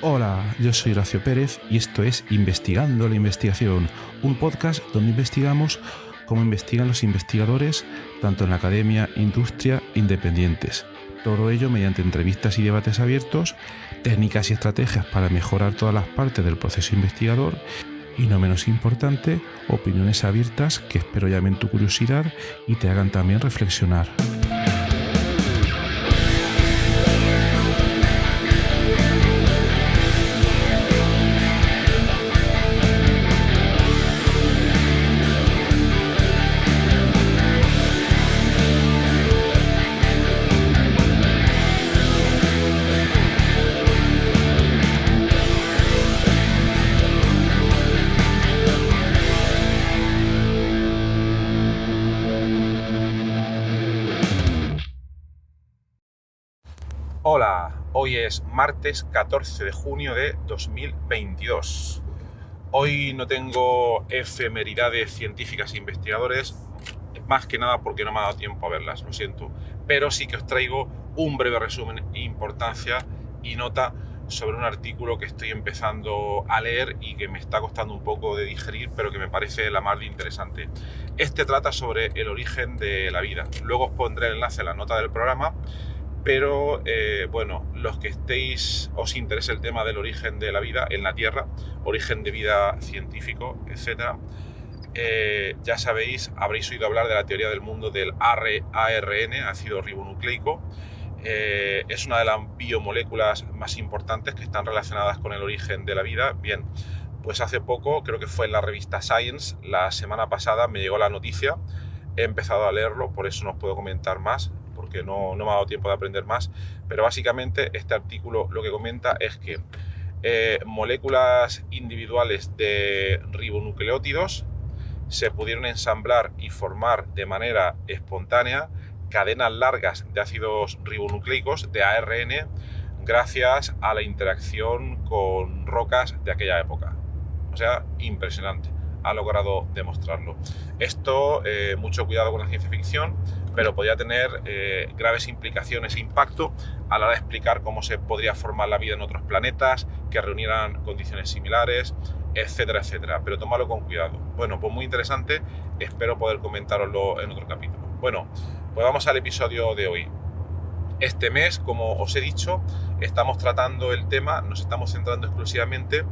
Hola, yo soy Horacio Pérez y esto es Investigando la Investigación, un podcast donde investigamos cómo investigan los investigadores, tanto en la academia, industria, independientes. Todo ello mediante entrevistas y debates abiertos, técnicas y estrategias para mejorar todas las partes del proceso investigador y, no menos importante, opiniones abiertas que espero llamen tu curiosidad y te hagan también reflexionar. Hola, hoy es martes 14 de junio de 2022. Hoy no tengo efemeridades científicas e investigadores, más que nada porque no me ha dado tiempo a verlas, lo siento. Pero sí que os traigo un breve resumen, importancia y nota sobre un artículo que estoy empezando a leer y que me está costando un poco de digerir, pero que me parece la más de interesante. Este trata sobre el origen de la vida. Luego os pondré el enlace en la nota del programa. Pero los que os interese el tema del origen de la vida en la Tierra, origen de vida científico, etc., ya sabéis, habréis oído hablar de la teoría del mundo del ARN, ácido ribonucleico. Es una de las biomoléculas más importantes que están relacionadas con el origen de la vida. Bien, pues hace poco, creo que fue en la revista Science, la semana pasada me llegó la noticia, he empezado a leerlo, por eso no os puedo comentar más, porque no me ha dado tiempo de aprender más, pero básicamente este artículo lo que comenta es que moléculas individuales de ribonucleótidos se pudieron ensamblar y formar de manera espontánea cadenas largas de ácidos ribonucleicos, de ARN, gracias a la interacción con rocas de aquella época. O sea, impresionante. Ha logrado demostrarlo. Esto, mucho cuidado con la ciencia ficción, pero podría tener graves implicaciones e impacto a la hora de explicar cómo se podría formar la vida en otros planetas que reunieran condiciones similares, etcétera, etcétera. Pero tomadlo con cuidado. Bueno, pues muy interesante. Espero poder comentároslo en otro capítulo. Bueno, pues vamos al episodio de hoy. Este mes, como os he dicho, estamos tratando el tema, nos estamos centrando exclusivamente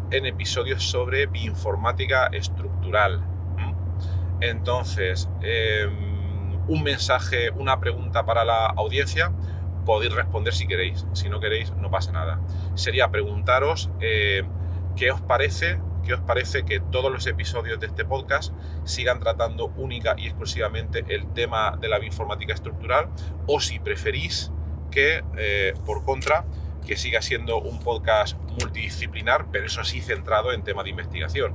en episodios sobre bioinformática estructural. Entonces, un mensaje, una pregunta para la audiencia, podéis responder si queréis, si no queréis no pasa nada. Sería preguntaros qué os parece que todos los episodios de este podcast sigan tratando única y exclusivamente el tema de la bioinformática estructural, o si preferís que, por contra, que siga siendo un podcast multidisciplinar, pero eso sí centrado en tema de investigación,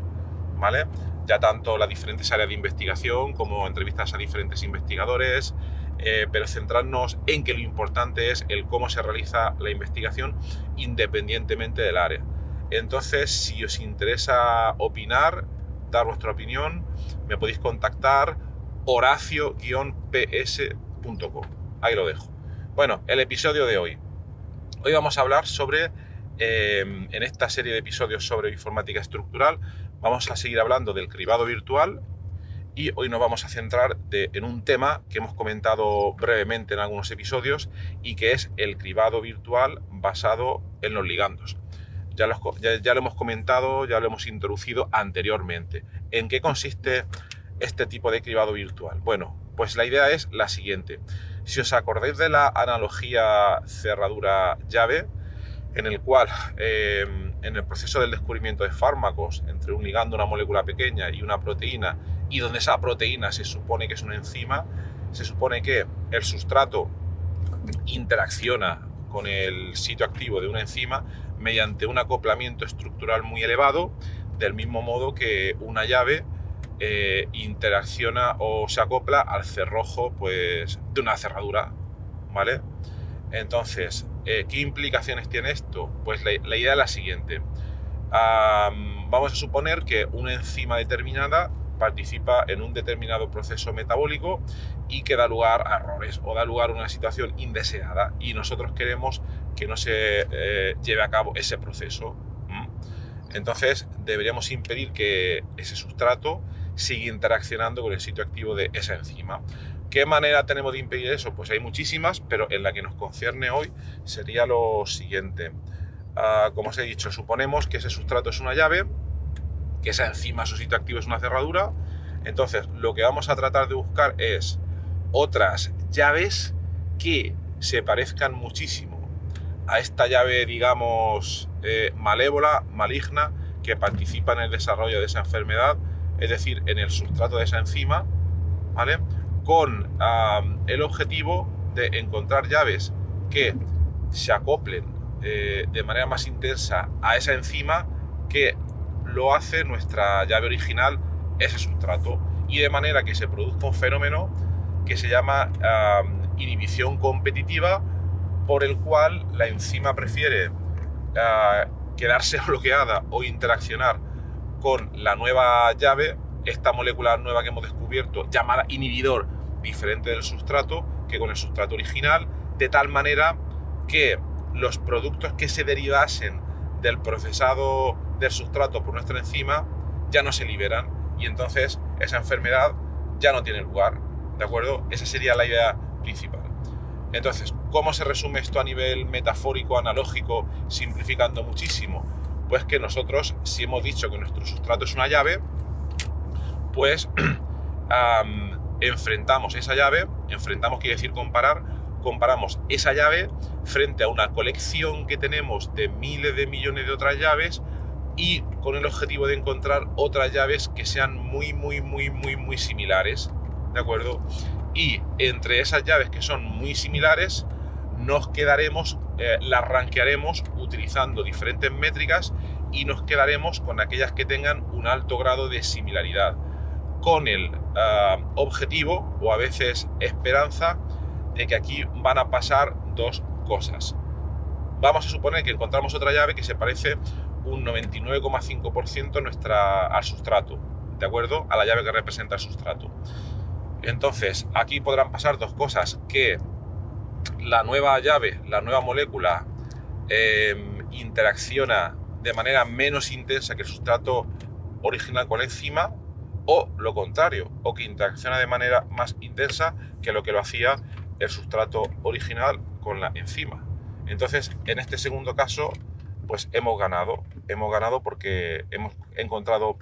¿vale? Ya tanto las diferentes áreas de investigación como entrevistas a diferentes investigadores, pero centrarnos en que lo importante es el cómo se realiza la investigación independientemente del área. Entonces, si os interesa opinar, dar vuestra opinión, me podéis contactar horacio-ps.com. Ahí lo dejo. Bueno, el episodio de hoy. Hoy vamos a hablar sobre, en esta serie de episodios sobre informática estructural, vamos a seguir hablando del cribado virtual y hoy nos vamos a centrar en un tema que hemos comentado brevemente en algunos episodios y que es el cribado virtual basado en los ligandos. Ya lo hemos comentado, ya lo hemos introducido anteriormente. ¿En qué consiste este tipo de cribado virtual? Bueno, pues la idea es la siguiente. Si os acordáis de la analogía cerradura-llave, en el cual en el proceso del descubrimiento de fármacos entre un ligando, una molécula pequeña y una proteína, y donde esa proteína se supone que es una enzima, se supone que el sustrato interacciona con el sitio activo de una enzima mediante un acoplamiento estructural muy elevado, del mismo modo que una llave interacciona o se acopla al cerrojo, pues, de una cerradura, ¿vale? Entonces, ¿qué implicaciones tiene esto? Pues la idea es la siguiente. Vamos a suponer que una enzima determinada participa en un determinado proceso metabólico y que da lugar a errores o da lugar a una situación indeseada, y nosotros queremos que no se lleve a cabo ese proceso. Entonces deberíamos impedir que ese sustrato siga interaccionando con el sitio activo de esa enzima. ¿Qué manera tenemos de impedir eso? Pues hay muchísimas, pero en la que nos concierne hoy sería lo siguiente. Como os he dicho, suponemos que ese sustrato es una llave, que esa enzima, su sitio activo, es una cerradura. Entonces lo que vamos a tratar de buscar es otras llaves que se parezcan muchísimo a esta llave, digamos, malévola, maligna, que participa en el desarrollo de esa enfermedad, es decir, en el sustrato de esa enzima, ¿vale? Con el objetivo de encontrar llaves que se acoplen de manera más intensa a esa enzima que lo hace nuestra llave original, ese sustrato, y de manera que se produzca un fenómeno que se llama inhibición competitiva, por el cual la enzima prefiere quedarse bloqueada o interaccionar con la nueva llave, esta molécula nueva que hemos descubierto, llamada inhibidor, diferente del sustrato que con el sustrato original, de tal manera que los productos que se derivasen del procesado del sustrato por nuestra enzima ya no se liberan, y entonces esa enfermedad ya no tiene lugar, ¿de acuerdo? Esa sería la idea principal. Entonces, ¿cómo se resume esto a nivel metafórico, analógico, simplificando muchísimo? Pues que nosotros, si hemos dicho que nuestro sustrato es una llave, pues enfrentamos esa llave, enfrentamos quiere decir comparar, comparamos esa llave frente a una colección que tenemos de miles de millones de otras llaves, y con el objetivo de encontrar otras llaves que sean muy similares, ¿de acuerdo? Y entre esas llaves que son muy similares, nos quedaremos, las rankearemos utilizando diferentes métricas, y nos quedaremos con aquellas que tengan un alto grado de similaridad, con el objetivo, o a veces esperanza, de que aquí van a pasar dos cosas. Vamos a suponer que encontramos otra llave que se parece un 99,5% al sustrato, ¿de acuerdo? A la llave que representa el sustrato. Entonces, aquí podrán pasar dos cosas: que la nueva llave, la nueva molécula, interacciona de manera menos intensa que el sustrato original con la enzima, o lo contrario, o que interacciona de manera más intensa que lo hacía el sustrato original con la enzima. Entonces, en este segundo caso, pues hemos ganado porque hemos encontrado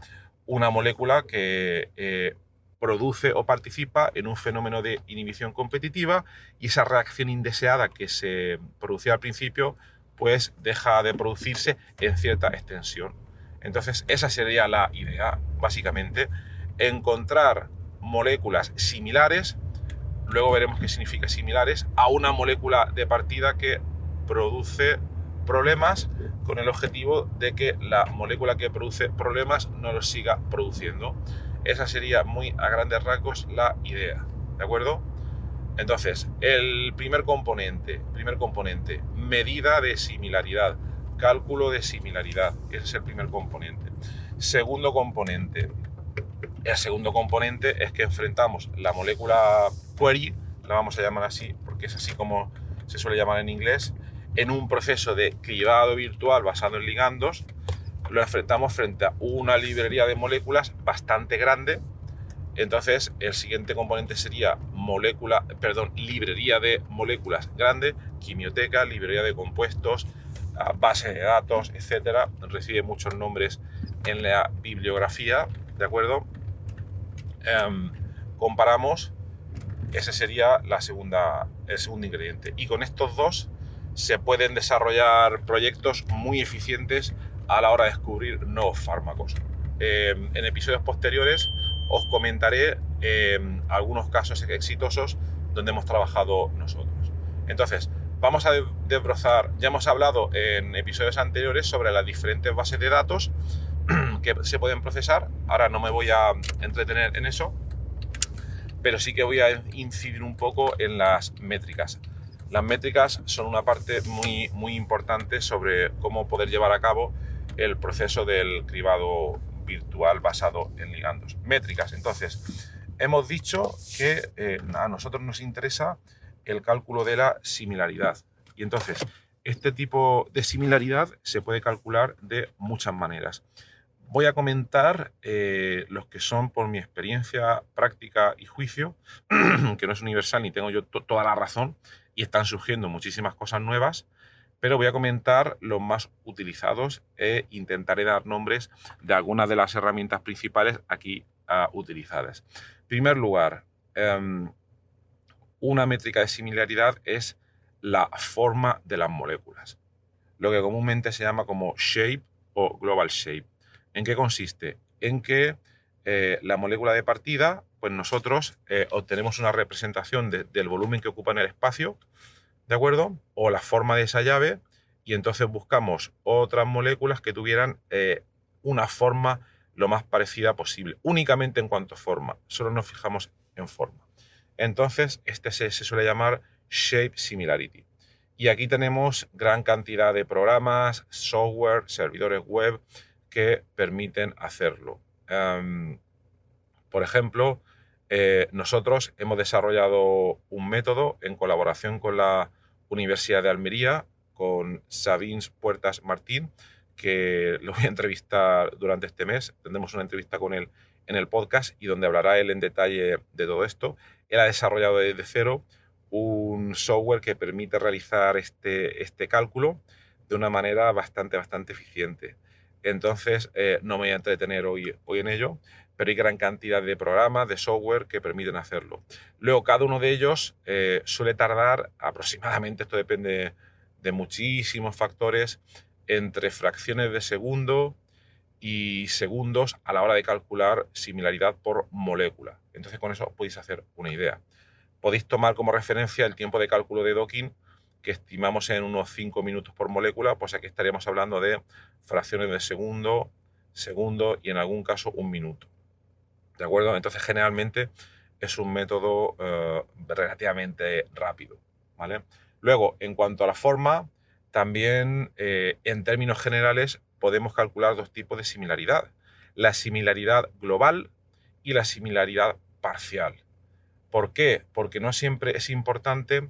una molécula que produce o participa en un fenómeno de inhibición competitiva, y esa reacción indeseada que se producía al principio pues deja de producirse en cierta extensión. Entonces esa sería la idea, básicamente, encontrar moléculas similares, luego veremos qué significa similares, a una molécula de partida que produce problemas, con el objetivo de que la molécula que produce problemas no los siga produciendo. Esa sería muy a grandes rasgos la idea, ¿de acuerdo? Entonces, el primer componente, medida de similaridad, cálculo de similaridad, ese es el primer componente. Segundo componente, el segundo componente es que enfrentamos la molécula query, la vamos a llamar así porque es así como se suele llamar en inglés, en un proceso de cribado virtual basado en ligandos. Lo enfrentamos frente a una librería de moléculas bastante grande. Entonces el siguiente componente sería librería de moléculas grande, quimioteca, librería de compuestos, base de datos, etcétera. Recibe muchos nombres en la bibliografía, ¿de acuerdo? Comparamos, ese sería el segundo ingrediente, y con estos dos se pueden desarrollar proyectos muy eficientes a la hora de descubrir nuevos fármacos. En episodios posteriores os comentaré algunos casos exitosos donde hemos trabajado nosotros. Entonces, vamos a desbrozar. Ya hemos hablado en episodios anteriores sobre las diferentes bases de datos que se pueden procesar. Ahora no me voy a entretener en eso, pero sí que voy a incidir un poco en las métricas. Las métricas son una parte muy importante sobre cómo poder llevar a cabo el proceso del cribado virtual basado en ligandos. Métricas. Entonces, hemos dicho que a nosotros nos interesa el cálculo de la similaridad. Y entonces, este tipo de similaridad se puede calcular de muchas maneras. Voy a comentar los que son por mi experiencia, práctica y juicio, que no es universal ni tengo yo toda la razón y están surgiendo muchísimas cosas nuevas, pero voy a comentar los más utilizados e intentaré dar nombres de algunas de las herramientas principales aquí utilizadas. En primer lugar, una métrica de similaridad es la forma de las moléculas, lo que comúnmente se llama como shape o global shape. ¿En qué consiste? En que la molécula de partida, pues nosotros obtenemos una representación del volumen que ocupa en el espacio, ¿de acuerdo? O la forma de esa llave, y entonces buscamos otras moléculas que tuvieran una forma lo más parecida posible, únicamente en cuanto a forma, solo nos fijamos en forma. Entonces, este se suele llamar Shape Similarity. Y aquí tenemos gran cantidad de programas, software, servidores web que permiten hacerlo. Por ejemplo, nosotros hemos desarrollado un método en colaboración con la Universidad de Almería, con Sabins Puertas Martín, que lo voy a entrevistar durante este mes. Tendremos una entrevista con él en el podcast y donde hablará él en detalle de todo esto. Él ha desarrollado desde cero un software que permite realizar este cálculo de una manera bastante eficiente. Entonces, no me voy a entretener hoy en ello, pero hay gran cantidad de programas, de software que permiten hacerlo. Luego, cada uno de ellos suele tardar aproximadamente, esto depende de muchísimos factores, entre fracciones de segundo y segundos a la hora de calcular similaridad por molécula. Entonces, con eso podéis hacer una idea. Podéis tomar como referencia el tiempo de cálculo de docking, que estimamos en unos 5 minutos por molécula, pues aquí estaríamos hablando de fracciones de segundo y en algún caso un minuto. ¿De acuerdo? Entonces, generalmente es un método relativamente rápido, ¿vale? Luego, en cuanto a la forma, también en términos generales podemos calcular dos tipos de similaridad. La similaridad global y la similaridad parcial. ¿Por qué? Porque no siempre es importante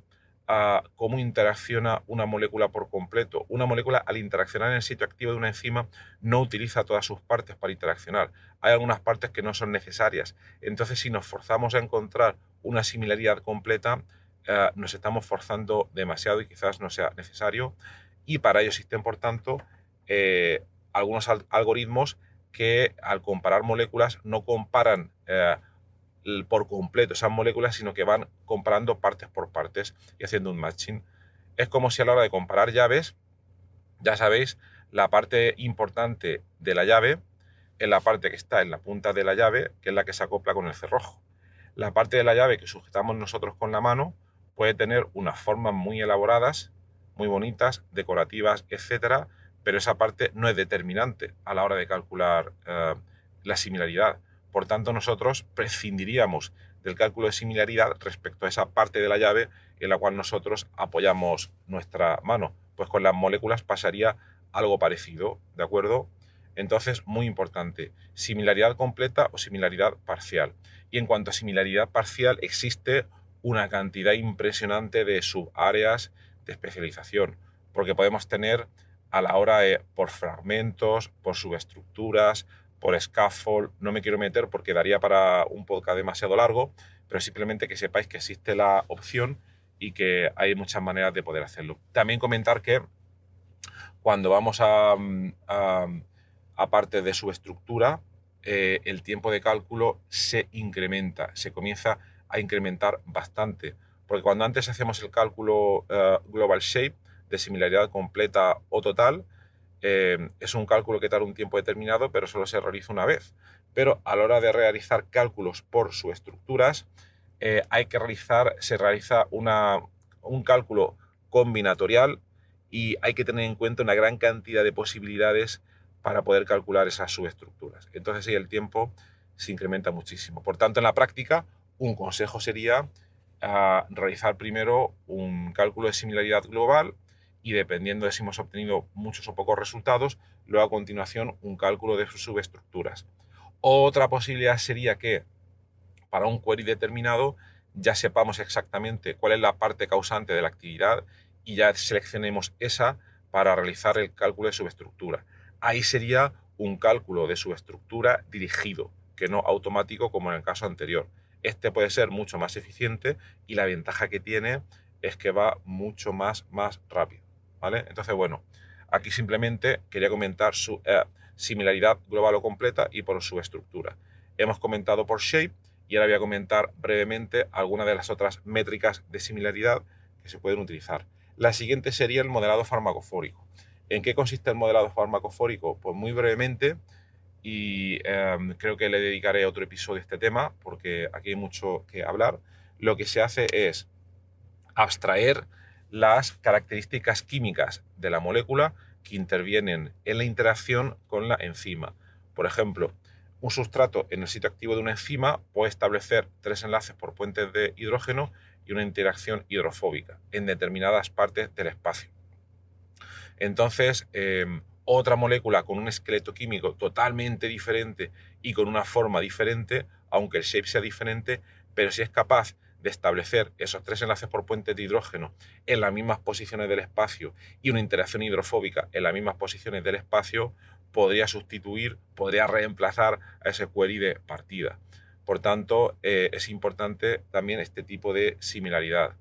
cómo interacciona una molécula por completo. Una molécula, al interaccionar en el sitio activo de una enzima, no utiliza todas sus partes para interaccionar. Hay algunas partes que no son necesarias. Entonces, si nos forzamos a encontrar una similaridad completa, nos estamos forzando demasiado y quizás no sea necesario. Y para ello existen, por tanto, algunos algoritmos que, al comparar moléculas, no comparan por completo esas moléculas, sino que van comparando partes por partes y haciendo un matching. Es como si a la hora de comparar llaves, ya sabéis, la parte importante de la llave es la parte que está en la punta de la llave, que es la que se acopla con el cerrojo. La parte de la llave que sujetamos nosotros con la mano puede tener unas formas muy elaboradas, muy bonitas, decorativas, etcétera, pero esa parte no es determinante a la hora de calcular la similaridad. Por tanto, nosotros prescindiríamos del cálculo de similaridad respecto a esa parte de la llave en la cual nosotros apoyamos nuestra mano. Pues con las moléculas pasaría algo parecido, ¿de acuerdo? Entonces, muy importante, similaridad completa o similaridad parcial. Y en cuanto a similaridad parcial, existe una cantidad impresionante de subáreas de especialización, porque podemos tener a la hora de por fragmentos, por subestructuras, por scaffold, no me quiero meter porque daría para un podcast demasiado largo, pero simplemente que sepáis que existe la opción y que hay muchas maneras de poder hacerlo. También comentar que cuando vamos a parte de subestructura, el tiempo de cálculo se incrementa, se comienza a incrementar bastante, porque cuando antes hacemos el cálculo global shape de similaridad completa o total, es un cálculo que tarda un tiempo determinado, pero solo se realiza una vez. Pero a la hora de realizar cálculos por subestructuras, se realiza un cálculo combinatorial y hay que tener en cuenta una gran cantidad de posibilidades para poder calcular esas subestructuras. Entonces ahí el tiempo se incrementa muchísimo. Por tanto, en la práctica, un consejo sería realizar primero un cálculo de similaridad global y dependiendo de si hemos obtenido muchos o pocos resultados, luego a continuación un cálculo de sus subestructuras. Otra posibilidad sería que para un query determinado ya sepamos exactamente cuál es la parte causante de la actividad y ya seleccionemos esa para realizar el cálculo de subestructura. Ahí sería un cálculo de subestructura dirigido, que no automático como en el caso anterior. Este puede ser mucho más eficiente y la ventaja que tiene es que va mucho más rápido, ¿vale? Entonces, bueno, aquí simplemente quería comentar su similaridad global o completa y por subestructura. Hemos comentado por shape y ahora voy a comentar brevemente algunas de las otras métricas de similaridad que se pueden utilizar. La siguiente sería el modelado farmacofórico. ¿En qué consiste el modelado farmacofórico? Pues muy brevemente, y creo que le dedicaré otro episodio a este tema porque aquí hay mucho que hablar. Lo que se hace es abstraer las características químicas de la molécula que intervienen en la interacción con la enzima. Por ejemplo, un sustrato en el sitio activo de una enzima puede establecer 3 enlaces por puentes de hidrógeno y una interacción hidrofóbica en determinadas partes del espacio. Entonces, otra molécula con un esqueleto químico totalmente diferente y con una forma diferente, aunque el shape sea diferente, pero si es capaz de establecer esos 3 enlaces por puentes de hidrógeno en las mismas posiciones del espacio y una interacción hidrofóbica en las mismas posiciones del espacio, podría sustituir, podría reemplazar a ese query de partida. Por tanto, es importante también este tipo de similaridad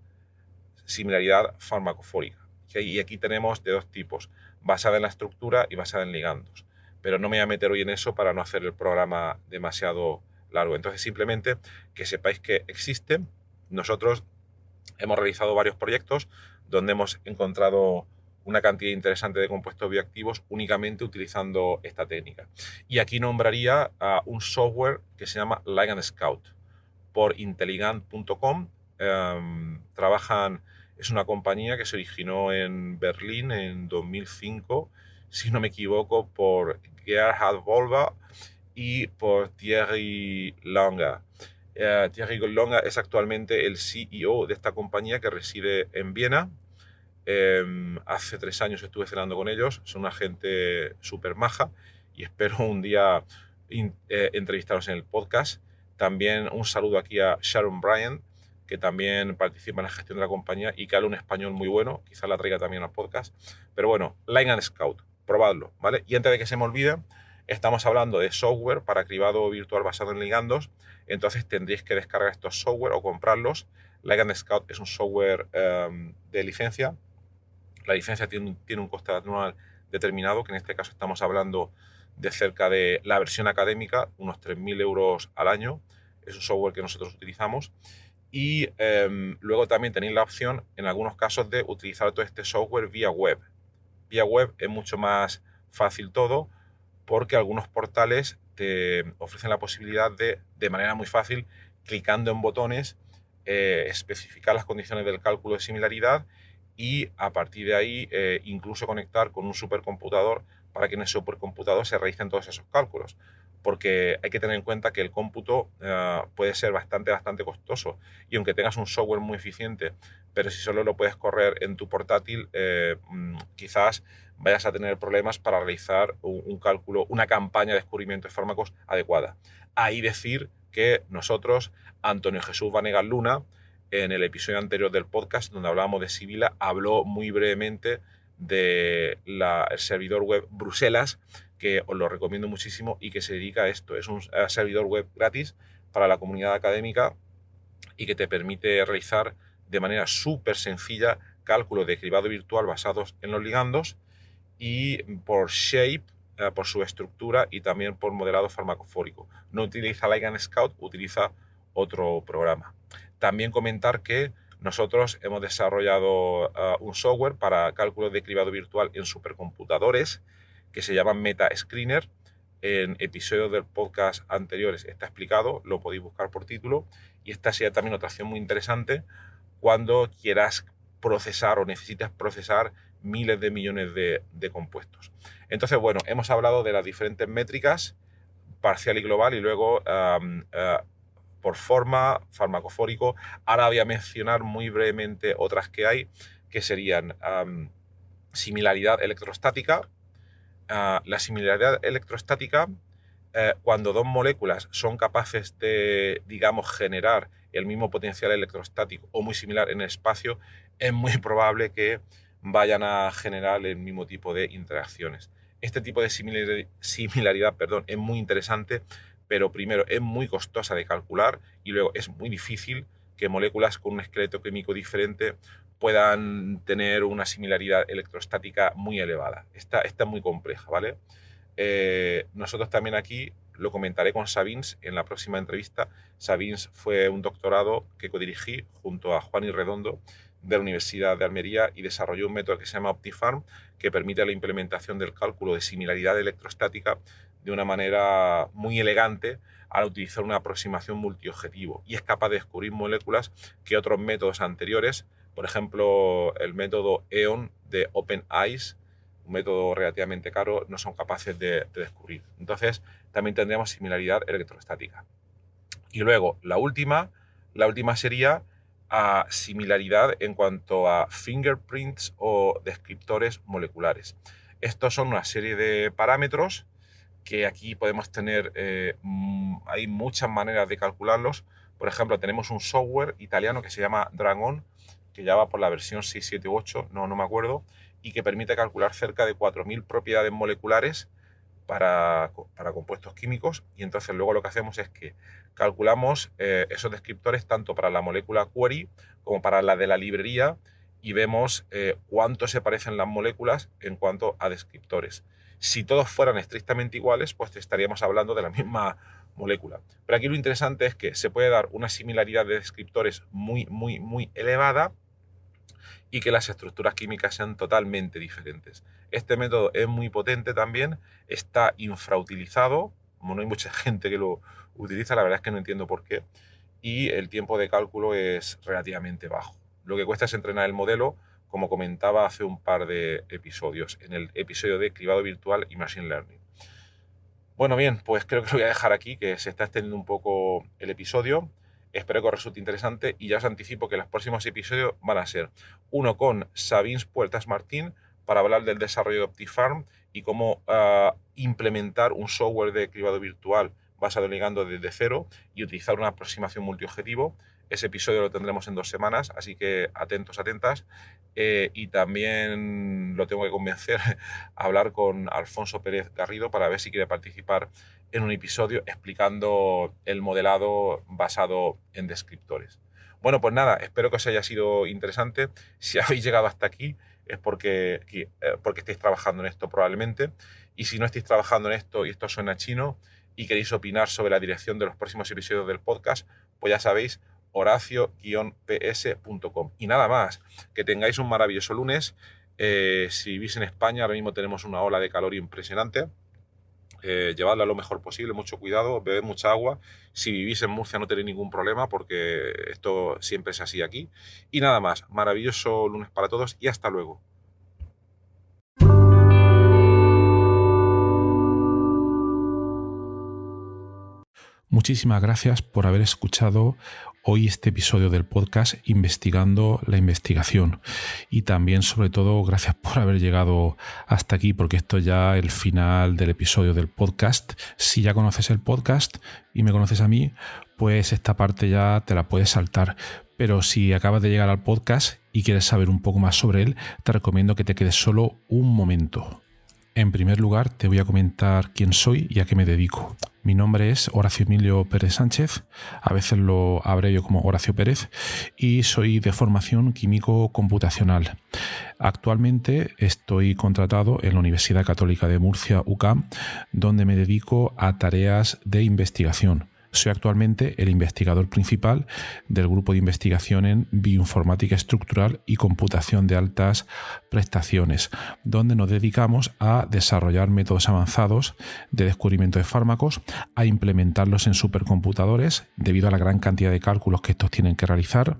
farmacofórica. Y aquí tenemos de dos tipos, basada en la estructura y basada en ligandos. Pero no me voy a meter hoy en eso para no hacer el programa demasiado largo. Entonces, simplemente que sepáis que existe. Nosotros hemos realizado varios proyectos donde hemos encontrado una cantidad interesante de compuestos bioactivos únicamente utilizando esta técnica. Y aquí nombraría a un software que se llama Ligand Scout por intelligant.com. Es una compañía que se originó en Berlín en 2005, si no me equivoco, por Gerhard Wolba y por Thierry Longa. Thierry Longa es actualmente el CEO de esta compañía que reside en Viena. Hace 3 años estuve cenando con ellos, son una gente súper maja y espero un día entrevistarlos en el podcast. También un saludo aquí a Sharon Bryant, que también participa en la gestión de la compañía y que habla un español muy bueno, quizás la traiga también al podcast. Pero bueno, Ligand Scout, probadlo, ¿vale? Y antes de que se me olvide, estamos hablando de software para cribado virtual basado en ligandos, entonces tendréis que descargar estos software o comprarlos. Ligand Scout es un software de licencia. La licencia tiene un coste anual determinado, que en este caso estamos hablando de cerca de la versión académica, unos 3.000 euros al año. Es un software que nosotros utilizamos. Y luego también tenéis la opción, en algunos casos, de utilizar todo este software vía web. Vía web es mucho más fácil todo, porque algunos portales te ofrecen la posibilidad de manera muy fácil, clicando en botones, especificar las condiciones del cálculo de similaridad y a partir de ahí incluso conectar con un supercomputador para que en el supercomputador se realicen todos esos cálculos. Porque hay que tener en cuenta que el cómputo puede ser bastante costoso y aunque tengas un software muy eficiente, pero si solo lo puedes correr en tu portátil, quizás vayas a tener problemas para realizar un cálculo, una campaña de descubrimiento de fármacos adecuada. Ahí decir que nosotros, Antonio Jesús Vanegas Luna, en el episodio anterior del podcast donde hablábamos de Sibila, habló muy brevemente del servidor web Bruselas, que os lo recomiendo muchísimo y que se dedica a esto. Es un servidor web gratis para la comunidad académica y que te permite realizar de manera súper sencilla cálculos de cribado virtual basados en los ligandos y por shape, por su estructura y también por modelado farmacofórico. No utiliza Ligand Scout, utiliza otro programa. También comentar que nosotros hemos desarrollado un software para cálculos de cribado virtual en supercomputadores que se llama MetaScreener. En episodios del podcast anteriores está explicado, lo podéis buscar por título. Y esta sería también otra opción muy interesante cuando quieras procesar o necesitas procesar miles de millones de compuestos. Entonces, bueno, hemos hablado de las diferentes métricas, parcial y global, y luego por forma, farmacofórico. Ahora voy a mencionar muy brevemente otras que hay, que serían similaridad electrostática. La similaridad electrostática, cuando dos moléculas son capaces de, digamos, generar el mismo potencial electrostático o muy similar en el espacio, es muy probable que vayan a generar el mismo tipo de interacciones. Este tipo de similaridad, es muy interesante, pero primero es muy costosa de calcular y luego es muy difícil que moléculas con un esqueleto químico diferente puedan tener una similaridad electrostática muy elevada. Esta es muy compleja, ¿vale? Nosotros también aquí lo comentaré con Sabins en la próxima entrevista. Sabins fue un doctorado que codirigí junto a Juan Irredondo de la Universidad de Almería y desarrolló un método que se llama OptiFarm, que permite la implementación del cálculo de similaridad electrostática de una manera muy elegante al utilizar una aproximación multiobjetivo, y es capaz de descubrir moléculas que otros métodos anteriores, por ejemplo el método EON de OpenEyes, un método relativamente caro, no son capaces de descubrir. Entonces también tendríamos similaridad electrostática. Y luego la última sería similaridad en cuanto a fingerprints o descriptores moleculares. Estos son una serie de parámetros que aquí podemos tener, hay muchas maneras de calcularlos. Por ejemplo, tenemos un software italiano que se llama Dragon, que ya va por la versión 678, no me acuerdo, y que permite calcular cerca de 4.000 propiedades moleculares para compuestos químicos, y entonces luego lo que hacemos es que calculamos esos descriptores tanto para la molécula query como para la de la librería, y vemos cuánto se parecen las moléculas en cuanto a descriptores. Si todos fueran estrictamente iguales, pues estaríamos hablando de la misma molécula. Pero aquí lo interesante es que se puede dar una similaridad de descriptores muy, muy, muy elevada y que las estructuras químicas sean totalmente diferentes. Este método es muy potente también, está infrautilizado, como no hay mucha gente que lo utiliza, la verdad es que no entiendo por qué, y el tiempo de cálculo es relativamente bajo. Lo que cuesta es entrenar el modelo, como comentaba hace un par de episodios, en el episodio de cribado virtual y machine learning. Bueno, bien, pues creo que lo voy a dejar aquí, que se está extendiendo un poco el episodio. Espero que os resulte interesante y ya os anticipo que los próximos episodios van a ser uno con Sabins Puertas Martín para hablar del desarrollo de OptiFarm y cómo implementar un software de cribado virtual basado en ligando desde cero y utilizar una aproximación multiobjetivo. Ese episodio lo tendremos en 2 semanas, así que atentos, atentas. Y también lo tengo que convencer a hablar con Alfonso Pérez Garrido para ver si quiere participar en un episodio explicando el modelado basado en descriptores. Bueno, pues nada, espero que os haya sido interesante. Si habéis llegado hasta aquí es porque estáis trabajando en esto probablemente. Y si no estáis trabajando en esto y esto suena chino y queréis opinar sobre la dirección de los próximos episodios del podcast, pues ya sabéis, horacio-ps.com. Y nada más, que tengáis un maravilloso lunes. Si vivís en España, ahora mismo tenemos una ola de calor impresionante. Llevadla lo mejor posible, mucho cuidado, bebed mucha agua. Si vivís en Murcia no tenéis ningún problema porque esto siempre es así aquí. Y nada más, maravilloso lunes para todos y hasta luego. Muchísimas gracias por haber escuchado hoy este episodio del podcast Investigando la Investigación, y también sobre todo gracias por haber llegado hasta aquí, porque esto ya es el final del episodio del podcast. Si ya conoces el podcast y me conoces a mí, pues esta parte ya te la puedes saltar, pero si acabas de llegar al podcast y quieres saber un poco más sobre él, te recomiendo que te quedes solo un momento. En primer lugar, te voy a comentar quién soy y a qué me dedico. Mi nombre es Horacio Emilio Pérez Sánchez, a veces lo abrevio como Horacio Pérez, y soy de formación químico computacional. Actualmente estoy contratado en la Universidad Católica de Murcia, UCAM, donde me dedico a tareas de investigación. Soy actualmente el investigador principal del grupo de investigación en bioinformática estructural y computación de altas prestaciones, donde nos dedicamos a desarrollar métodos avanzados de descubrimiento de fármacos, a implementarlos en supercomputadores debido a la gran cantidad de cálculos que estos tienen que realizar,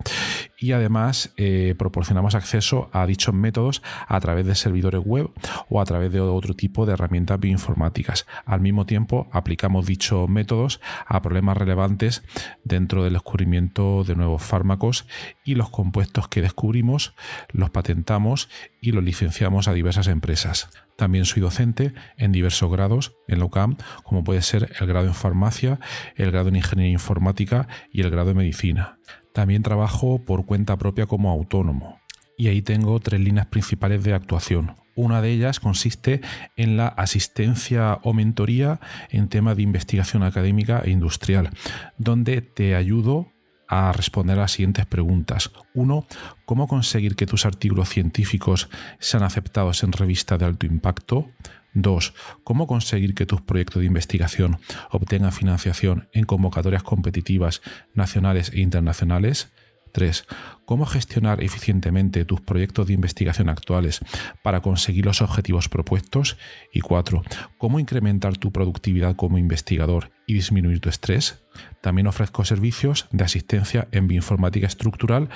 y además proporcionamos acceso a dichos métodos a través de servidores web o a través de otro tipo de herramientas bioinformáticas. Al mismo tiempo aplicamos dichos métodos a problemas problemas relevantes dentro del descubrimiento de nuevos fármacos, y los compuestos que descubrimos los patentamos y los licenciamos a diversas empresas. También soy docente en diversos grados en la UCAM, como puede ser el grado en farmacia, el grado en ingeniería informática y el grado en medicina. También trabajo por cuenta propia como autónomo, y ahí tengo 3 líneas principales de actuación. Una de ellas consiste en la asistencia o mentoría en temas de investigación académica e industrial, donde te ayudo a responder a las siguientes preguntas. 1. ¿Cómo conseguir que tus artículos científicos sean aceptados en revistas de alto impacto? 2. ¿Cómo conseguir que tus proyectos de investigación obtengan financiación en convocatorias competitivas nacionales e internacionales? 3. ¿Cómo gestionar eficientemente tus proyectos de investigación actuales para conseguir los objetivos propuestos? Y 4. ¿Cómo incrementar tu productividad como investigador y disminuir tu estrés? También ofrezco servicios de asistencia en bioinformática estructural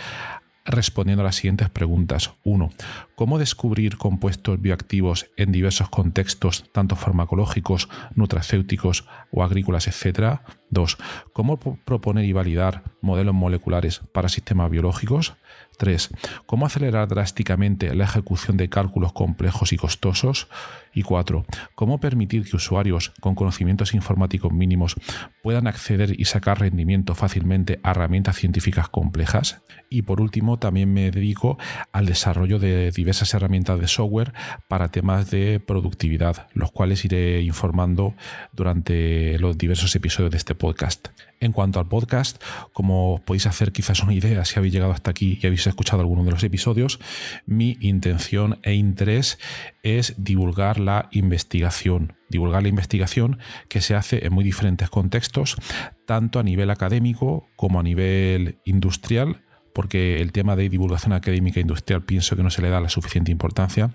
respondiendo a las siguientes preguntas. 1. ¿Cómo descubrir compuestos bioactivos en diversos contextos, tanto farmacológicos, nutracéuticos o agrícolas, etc.? 2. ¿Cómo proponer y validar modelos moleculares para sistemas biológicos? 3. ¿Cómo acelerar drásticamente la ejecución de cálculos complejos y costosos? Y 4. ¿Cómo permitir que usuarios con conocimientos informáticos mínimos puedan acceder y sacar rendimiento fácilmente a herramientas científicas complejas? Y por último, también me dedico al desarrollo de diversas herramientas de software para temas de productividad, los cuales iré informando durante los diversos episodios de este podcast. En cuanto al podcast, como podéis hacer quizás una idea si habéis llegado hasta aquí y habéis escuchado alguno de los episodios, mi intención e interés es divulgar la investigación que se hace en muy diferentes contextos, tanto a nivel académico como a nivel industrial, porque el tema de divulgación académica e industrial pienso que no se le da la suficiente importancia,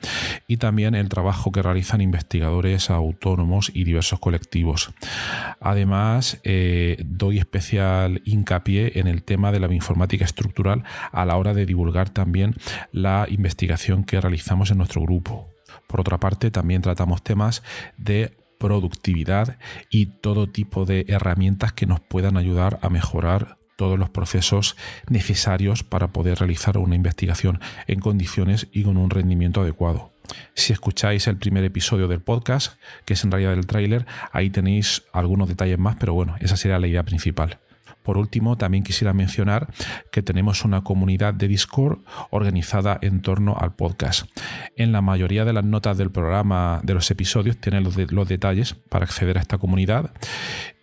y también el trabajo que realizan investigadores autónomos y diversos colectivos. Además, doy especial hincapié en el tema de la bioinformática estructural a la hora de divulgar también la investigación que realizamos en nuestro grupo. Por otra parte, también tratamos temas de productividad y todo tipo de herramientas que nos puedan ayudar a mejorar todos los procesos necesarios para poder realizar una investigación en condiciones y con un rendimiento adecuado. Si escucháis el primer episodio del podcast, que es en realidad el tráiler, ahí tenéis algunos detalles más, pero bueno, esa sería la idea principal. Por último, también quisiera mencionar que tenemos una comunidad de Discord organizada en torno al podcast. En la mayoría de las notas del programa, de los episodios, tienen los detalles para acceder a esta comunidad.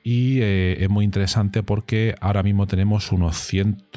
Y es muy interesante porque ahora mismo tenemos unos 100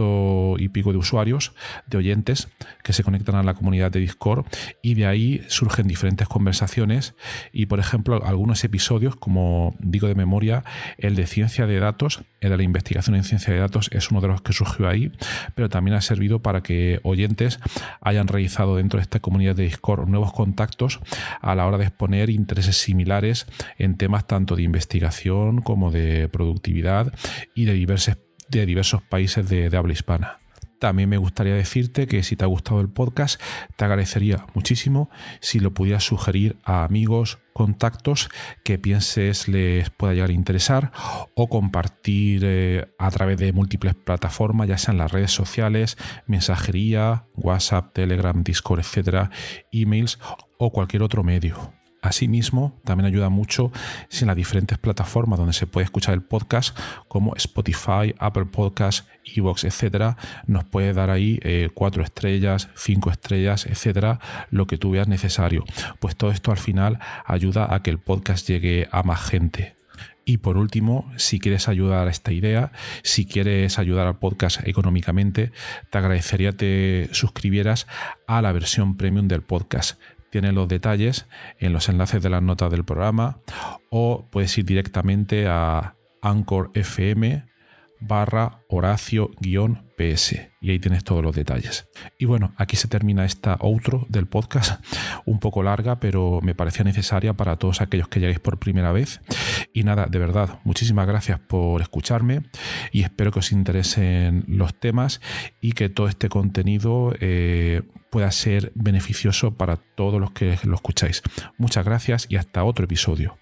y pico de usuarios, de oyentes, que se conectan a la comunidad de Discord, y de ahí surgen diferentes conversaciones. Y por ejemplo, algunos episodios, como digo de memoria, el de ciencia de datos, el de la investigación en ciencia de datos, es uno de los que surgió ahí, pero también ha servido para que oyentes hayan realizado dentro de esta comunidad de Discord nuevos contactos a la hora de exponer intereses similares en temas tanto de investigación como de productividad y de diversos países de habla hispana. También me gustaría decirte que si te ha gustado el podcast, te agradecería muchísimo si lo pudieras sugerir a amigos, contactos que pienses les pueda llegar a interesar, o compartir a través de múltiples plataformas, ya sean las redes sociales, mensajería, WhatsApp, Telegram, Discord, etcétera, emails o cualquier otro medio. Asimismo, también ayuda mucho si en las diferentes plataformas donde se puede escuchar el podcast, como Spotify, Apple Podcasts, iVoox, etcétera, nos puede dar ahí 4 estrellas, 5 estrellas, etcétera, lo que tú veas necesario. Pues todo esto al final ayuda a que el podcast llegue a más gente. Y por último, si quieres ayudar a esta idea, si quieres ayudar al podcast económicamente, te agradecería te suscribieras a la versión premium del podcast. Tienes los detalles en los enlaces de las notas del programa, o puedes ir directamente a Anchor FM/Horacio-PS y ahí tienes todos los detalles. Y bueno, aquí se termina esta outro del podcast, un poco larga, pero me parecía necesaria para todos aquellos que lleguéis por primera vez. Y nada, de verdad, muchísimas gracias por escucharme y espero que os interesen los temas y que todo este contenido pueda ser beneficioso para todos los que lo escucháis. Muchas gracias y hasta otro episodio.